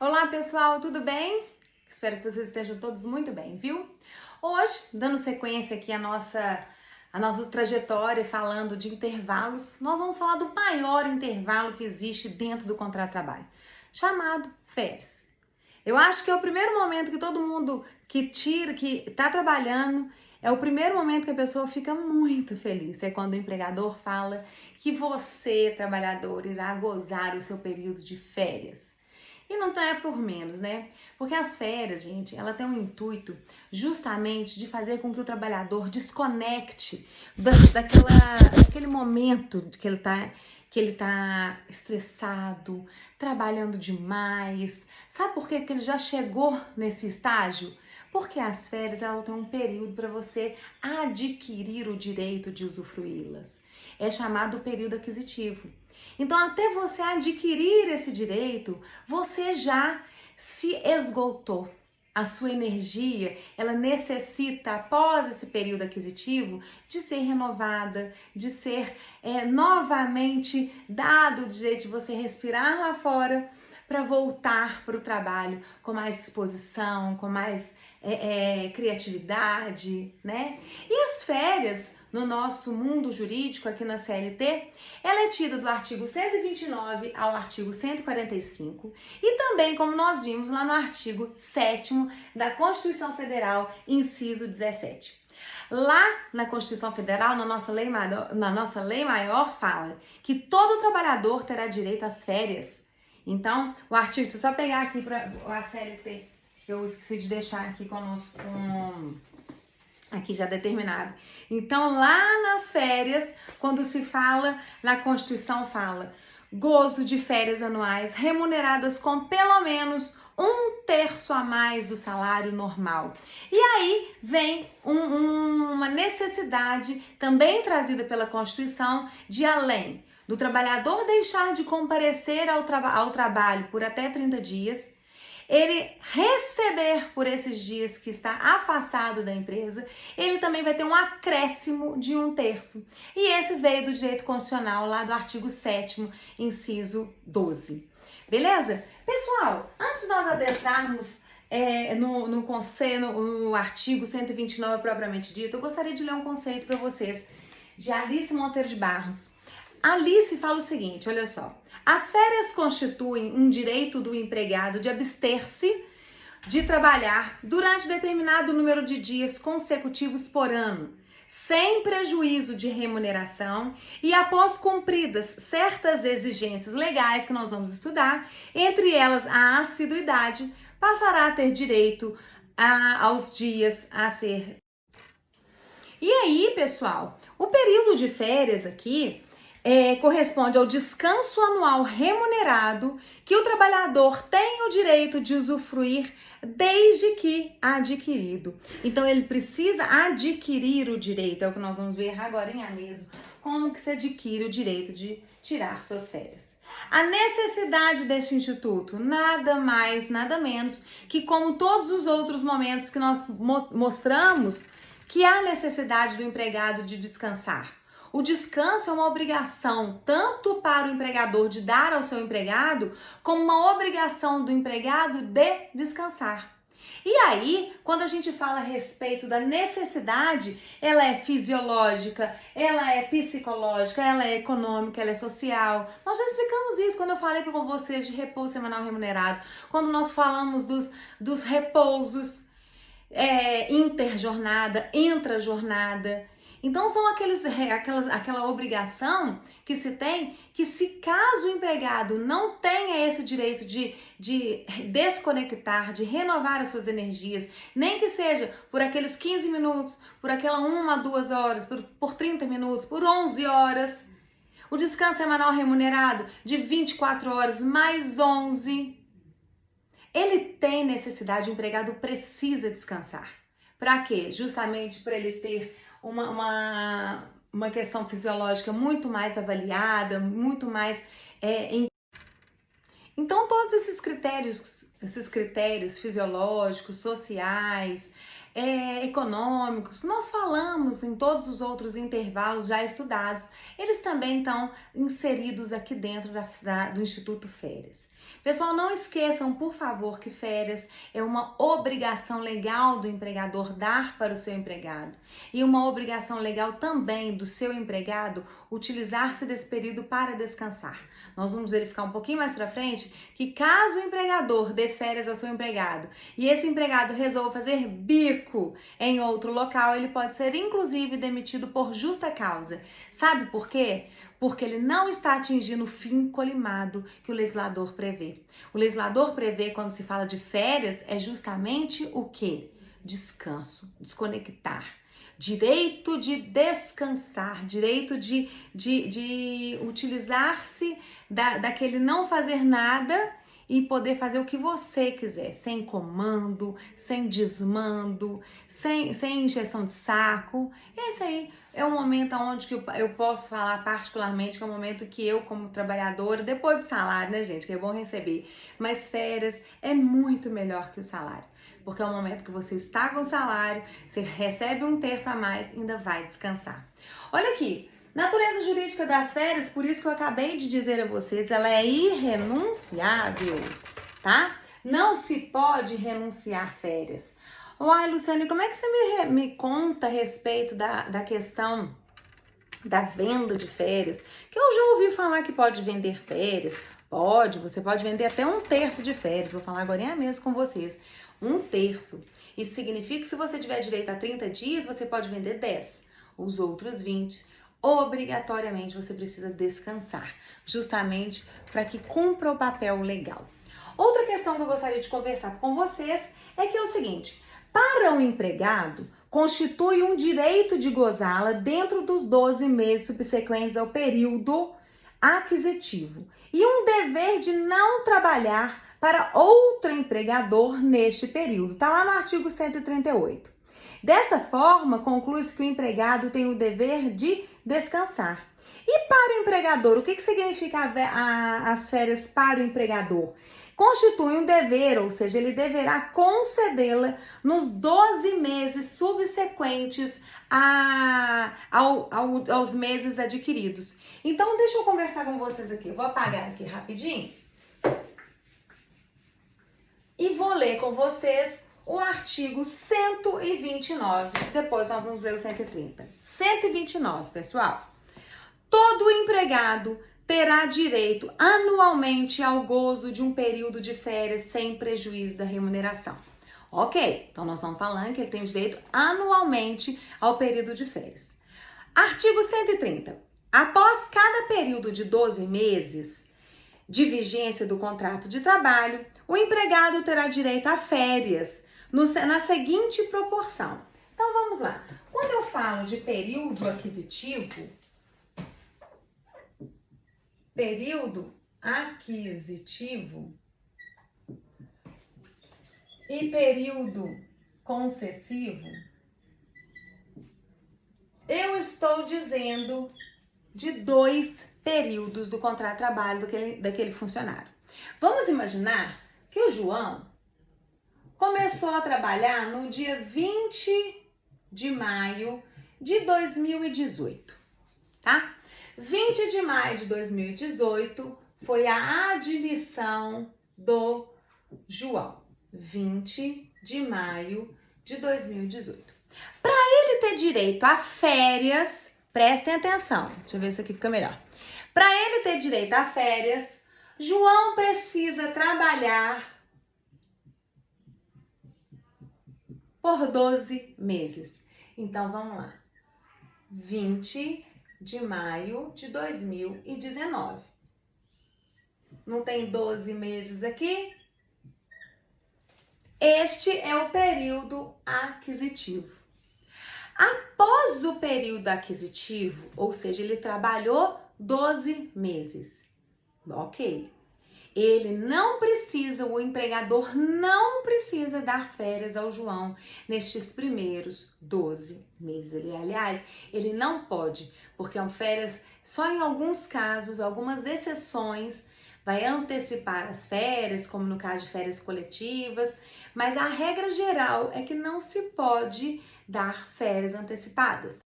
Olá pessoal, tudo bem? Espero que vocês estejam todos muito bem, viu? Hoje, dando sequência aqui à nossa trajetória falando de intervalos, nós vamos falar do maior intervalo que existe dentro do contrato de trabalho, chamado férias. Eu acho que é o primeiro momento que todo mundo que está trabalhando, é o primeiro momento que a pessoa fica muito feliz. É quando o empregador fala que você, trabalhador, irá gozar o seu período de férias. E não é por menos, né? Porque as férias, gente, ela tem um intuito justamente de fazer com que o trabalhador desconecte daquele momento que ele tá estressado, trabalhando demais. Sabe por quê? Porque ele já chegou nesse estágio? Porque as férias, ela tem um período para você adquirir o direito de usufruí-las. É chamado período aquisitivo. Então, até você adquirir esse direito, você já se esgotou. A sua energia, ela necessita, após esse período aquisitivo, de ser renovada, de ser novamente dado o direito de você respirar lá fora para voltar para o trabalho com mais disposição, com mais criatividade, né? E as férias no nosso mundo jurídico aqui na CLT, ela é tida do artigo 129 ao artigo 145 e também, como nós vimos lá no artigo 7º da Constituição Federal, inciso 17. Lá na Constituição Federal, na nossa lei maior, fala que todo trabalhador terá direito às férias. Então, o artigo, deixa eu só pegar aqui para a CLT, que eu esqueci de deixar aqui conosco, aqui já determinado. Então, lá nas férias, quando se fala, na Constituição fala, gozo de férias anuais remuneradas com pelo menos 1/3 a mais do salário normal. E aí vem uma necessidade também trazida pela Constituição de além do trabalhador deixar de comparecer ao trabalho por até 30 dias, ele receber por esses dias que está afastado da empresa, ele também vai ter um acréscimo de 1/3. E esse veio do direito constitucional lá do artigo 7º, inciso 12. Beleza? Pessoal, antes de nós adentrarmos no artigo 129 propriamente dito, eu gostaria de ler um conceito para vocês, de Alice Monteiro de Barros. Alice fala o seguinte, olha só. As férias constituem um direito do empregado de abster-se de trabalhar durante determinado número de dias consecutivos por ano, sem prejuízo de remuneração e após cumpridas certas exigências legais que nós vamos estudar, entre elas a assiduidade, passará a ter direito aos dias a ser. E aí, pessoal, o período de férias aqui corresponde ao descanso anual remunerado que o trabalhador tem o direito de usufruir desde que adquirido. Então, ele precisa adquirir o direito, é o que nós vamos ver agora em mesmo, como que se adquire o direito de tirar suas férias. A necessidade deste instituto, nada mais, nada menos que como todos os outros momentos que nós mostramos que há necessidade do empregado de descansar. O descanso é uma obrigação tanto para o empregador de dar ao seu empregado, como uma obrigação do empregado de descansar. E aí, quando a gente fala a respeito da necessidade, ela é fisiológica, ela é psicológica, ela é econômica, ela é social. Nós já explicamos isso quando eu falei com vocês de repouso semanal remunerado, quando nós falamos dos repousos interjornada, intrajornada. Então são aquela obrigação que se tem, que se caso o empregado não tenha esse direito de desconectar, de renovar as suas energias, nem que seja por aqueles 15 minutos, por aquela 1 a 2 horas, por 30 minutos, por 11 horas, o descanso semanal remunerado de 24 horas mais 11, ele tem necessidade, o empregado precisa descansar. Para quê? Justamente para ele ter uma questão fisiológica muito mais avaliada, muito mais... Então, todos esses critérios fisiológicos, sociais, econômicos, que nós falamos em todos os outros intervalos já estudados, eles também estão inseridos aqui dentro do Instituto Férias. Pessoal, não esqueçam, por favor, que férias é uma obrigação legal do empregador dar para o seu empregado e uma obrigação legal também do seu empregado utilizar-se desse período para descansar. Nós vamos verificar um pouquinho mais para frente que caso o empregador dê férias ao seu empregado e esse empregado resolva fazer bico em outro local, ele pode ser inclusive demitido por justa causa. Sabe por quê? Porque ele não está atingindo o fim colimado que o legislador prevê. O legislador prevê, quando se fala de férias, é justamente o quê? Descanso, desconectar. Direito de descansar, direito de utilizar-se daquele não fazer nada e poder fazer o que você quiser, sem comando, sem desmando, sem injeção de saco. Esse aí é um momento onde que eu posso falar particularmente que é um momento que eu, como trabalhadora, depois do salário, né, gente, que é bom receber, mas férias é muito melhor que o salário, porque é um momento que você está com o salário, você recebe um terço a mais e ainda vai descansar. Olha aqui, natureza jurídica das férias, por isso que eu acabei de dizer a vocês, ela é irrenunciável, tá? Não se pode renunciar férias. Uai, Luciane, como é que você me conta a respeito da questão da venda de férias? Que eu já ouvi falar que pode vender férias. Pode, você pode vender até um terço de férias. Vou falar agora mesmo com vocês. Um terço. Isso significa que se você tiver direito a 30 dias, você pode vender 10. Os outros 20, obrigatoriamente você precisa descansar. Justamente para que cumpra o papel legal. Outra questão que eu gostaria de conversar com vocês é que é o seguinte: para o empregado, constitui um direito de gozá-la dentro dos 12 meses subsequentes ao período aquisitivo e um dever de não trabalhar para outro empregador neste período. Está lá no artigo 138. Desta forma, conclui-se que o empregado tem o dever de descansar. E para o empregador, o que significa as férias para o empregador? Constitui um dever, ou seja, ele deverá concedê-la nos 12 meses subsequentes aos meses adquiridos. Então, deixa eu conversar com vocês aqui. Eu vou apagar aqui rapidinho e vou ler com vocês o artigo 129. Depois nós vamos ler o 130. 129, pessoal. Todo empregado terá direito anualmente ao gozo de um período de férias sem prejuízo da remuneração. Ok, então nós estamos falando que ele tem direito anualmente ao período de férias. Artigo 130. Após cada período de 12 meses de vigência do contrato de trabalho, o empregado terá direito a férias na seguinte proporção. Então vamos lá. Quando eu falo de período aquisitivo e período concessivo, eu estou dizendo de 2 períodos do contrato de trabalho daquele funcionário. Vamos imaginar que o João começou a trabalhar no dia 20 de maio de 2018, tá? 20 de maio de 2018 foi a admissão do João. 20 de maio de 2018. Para ele ter direito a férias, prestem atenção, deixa eu ver se aqui fica melhor. Para ele ter direito a férias, João precisa trabalhar por 12 meses. Então vamos lá. 20 de maio de 2019. Não tem 12 meses aqui? Este é o período aquisitivo. Após o período aquisitivo, ou seja, ele trabalhou 12 meses. Ok. O empregador não precisa dar férias ao João nestes primeiros 12 meses. Ele não pode, porque férias só em alguns casos, algumas exceções, vai antecipar as férias, como no caso de férias coletivas, mas a regra geral é que não se pode dar férias antecipadas.